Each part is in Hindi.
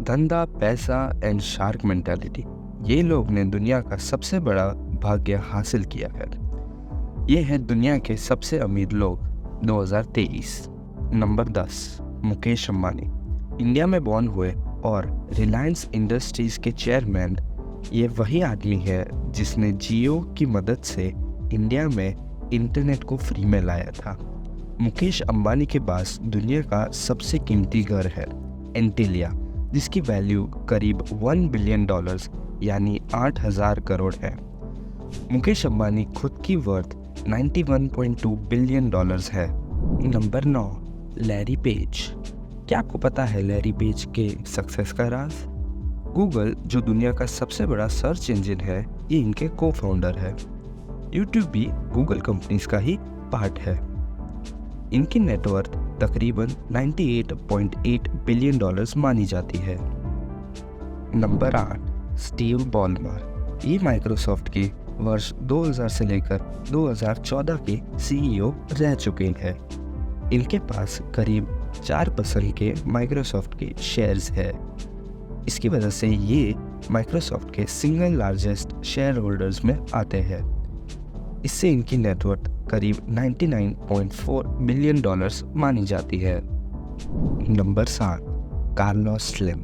धंधा, पैसा एंड शार्क मेंटालिटी, ये लोग ने दुनिया का सबसे बड़ा भाग्य हासिल किया है। ये हैं दुनिया के सबसे अमीर लोग 2023। नंबर 10, मुकेश अंबानी। इंडिया में बॉर्न हुए और रिलायंस इंडस्ट्रीज के चेयरमैन। ये वही आदमी है जिसने जियो की मदद से इंडिया में इंटरनेट को फ्री में लाया था। मुकेश अंबानी के पास दुनिया का सबसे कीमती घर है एंटीलिया, जिसकी वैल्यू करीब $1 बिलियन यानी 8,000 करोड़ है। मुकेश अंबानी खुद की वर्थ $91.2 बिलियन है। Number 9, Larry page. क्या आपको पता है लैरी पेज के सक्सेस का राज? गूगल, जो दुनिया का सबसे बड़ा सर्च इंजन है, ये इनके को फाउंडर है। यूट्यूब भी गूगल कंपनीज का ही पार्ट है। इनकी नेटवर्थ तकरीबन $98.8 बिलियन मानी जाती है। Number 8, Steve Ballmer. ये माइक्रोसॉफ्ट के वर्ष 2000 से लेकर 2014 के सीईओ रह चुके हैं। इनके पास करीब 4% के माइक्रोसॉफ्ट के शेयर्स है। इसकी वजह से ये माइक्रोसॉफ्ट के सिंगल लार्जेस्ट शेयर होल्डर्स में आते हैं। इससे इनकी नेटवर्थ करीब $99.4 बिलियन मानी जाती है। Number 7, Carlos slim.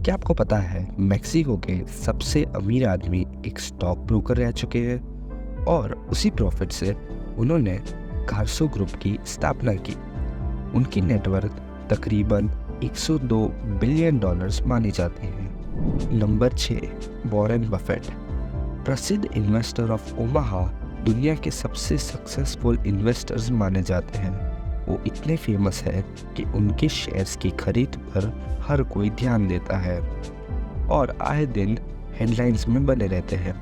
क्या आपको पता है मेक्सिको के सबसे अमीर आदमी एक स्टॉक ब्रोकर रह चुके हैं और उसी प्रॉफिट से उन्होंने कार्सो ग्रुप की स्थापना की। उनकी नेटवर्थ तकरीबन $102 बिलियन मानी जाती है। Number 6, Warren Buffett. प्रसिद्ध इन्वेस्टर ऑफ ओमाहा दुनिया के सबसे सक्सेसफुल इन्वेस्टर्स माने जाते हैं। वो इतने फेमस है कि उनके शेयर्स की खरीद पर हर कोई ध्यान देता है और आए दिन हेडलाइंस में बने रहते हैं।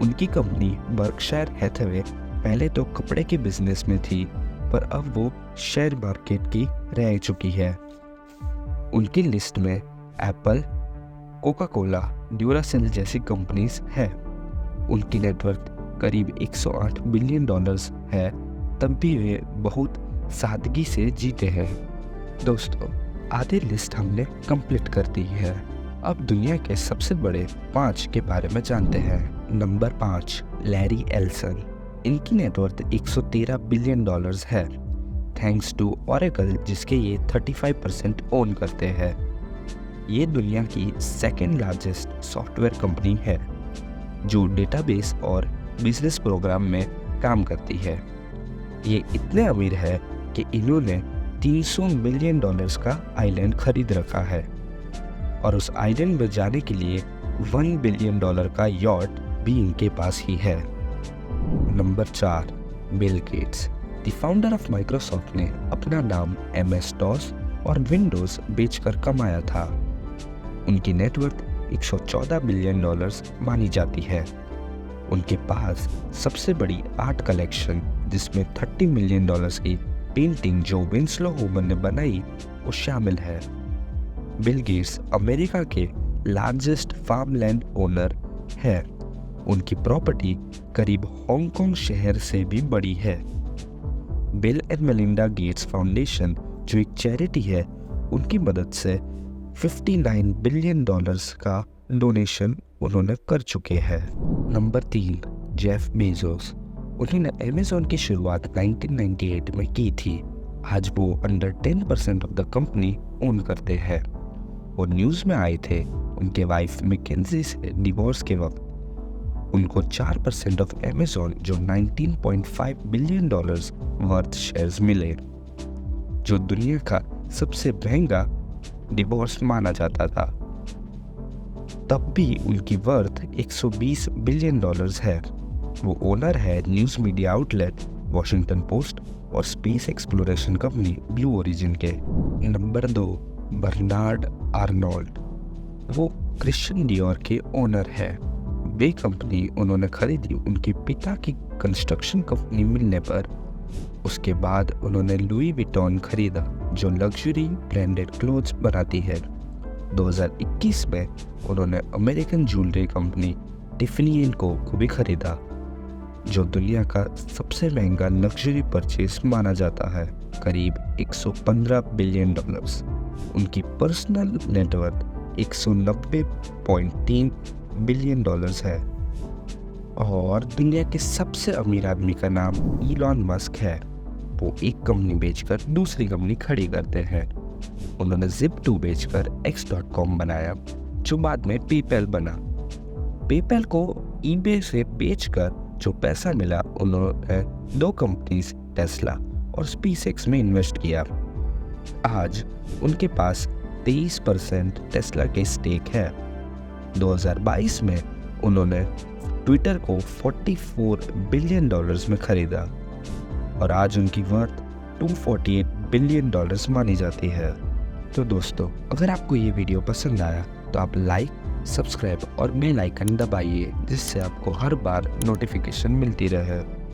उनकी कंपनी बर्कशायर हैथवे पहले तो कपड़े के बिजनेस में थी, पर अब वो शेयर मार्केट की रह चुकी है। उनकी लिस्ट में एप्पल, कोका कोला, ड्यूरासेल जैसी कंपनीज है। उनकी नेटवर्थ करीब $108 बिलियन है, तब भी वे बहुत सादगी से जीते हैं। दोस्तों, आधी लिस्ट हमने कंप्लीट कर दी है। अब दुनिया के सबसे बड़े 5 के बारे में जानते हैं। Number 5, Larry Ellison. इनकी नेटवर्थ $113 बिलियन है, थैंक्स टू ओरेकल, जिसके ये 35% ओन करते हैं। ये दुनिया की सेकेंड लार्जेस्ट सॉफ्टवेयर कंपनी है जो डेटाबेस और बिजनेस प्रोग्राम में काम करती है। ये इतने अमीर है कि इन्होंने $300 मिलियन का आइलैंड खरीद रखा है और उस आइलैंड में जाने के लिए $1 बिलियन का यॉट भी इनके पास ही है। Number 4, Bill Gates. The founder of Microsoft ने अपना नाम MS-DOS और विंडोज बेचकर कमाया था। उनकी नेटवर्थ $114 बिलियन मानी जाती है। उनके पास सबसे बड़ी आर्ट कलेक्शन, जिसमें $30 मिलियन की पेंटिंग जो विंस्लो होमन ने बनाई, वो शामिल है। बिल गेट्स अमेरिका के लार्जेस्ट फार्मलैंड ओनर है। उनकी प्रॉपर्टी करीब हांगकांग शहर से भी बड़ी है। Bill and Melinda Gates foundation, जो एक चैरिटी है, उनकी मदद से $59 बिलियन का डोनेशन उन्होंने कर चुके हैं। Number 3, Jeff Bezos. उन्होंने अमेज़न की शुरुआत 1998 में की थी। आज वो under 10% of the company own करते हैं। वो न्यूज़ में आए थे उनके वाइफ मैकेंजी से डिवोर्स के वक्त। उनको 4% ऑफ अमेज़न, जो $19.5 बिलियन वर्थ शेयर्स मिले, जो दुनिया का सबसे महंगा डिवोर्स माना जाता था। तब भी उनकी वर्थ $120 बिलियन है। वो ओनर है news media outlet Washington Post और space exploration company Blue Origin के। Number 2, Bernard Arnault. वो क्रिश्चियन डियोर के ओनर है। वे कंपनी उन्होंने खरीदी उनके पिता की कंस्ट्रक्शन कंपनी मिलने पर। उसके बाद उन्होंने लुई विटॉन खरीदा, जो लग्जरी ब्रांडेड क्लोथ्स बनाती है। 2021 में उन्होंने American jewellery company Tiffany and को भी खरीदा, जो दुनिया का सबसे महंगा लग्जरी परचेज माना जाता है, करीब $115 बिलियन। उनकी पर्सनल नेटवर्थ $190.3 बिलियन है। और दुनिया के सबसे अमीर आदमी का नाम इलॉन मस्क है। वो एक कंपनी बेचकर दूसरी कंपनी खड़ी करते हैं। उन्होंने Zip2 बेचकर X.com बनाया, जो बाद में पेपैल बना। पेपैल को eBay से बेचकर जो पैसा मिला, उन्होंने 2 कंपनीज टेस्ला और SpaceX में इन्वेस्ट किया। आज उनके पास 23% टेस्ला के स्टेक है। 2022 में उन्होंने ट्विटर को $44 बिलियन में खरीदा और आज उनकी वर्थ $248 बिलियन मानी जाती है। तो दोस्तों, अगर आपको ये वीडियो पसंद आया तो आप लाइक, सब्सक्राइब और बेल आइकन दबाइए, जिससे आपको हर बार नोटिफिकेशन मिलती रहे।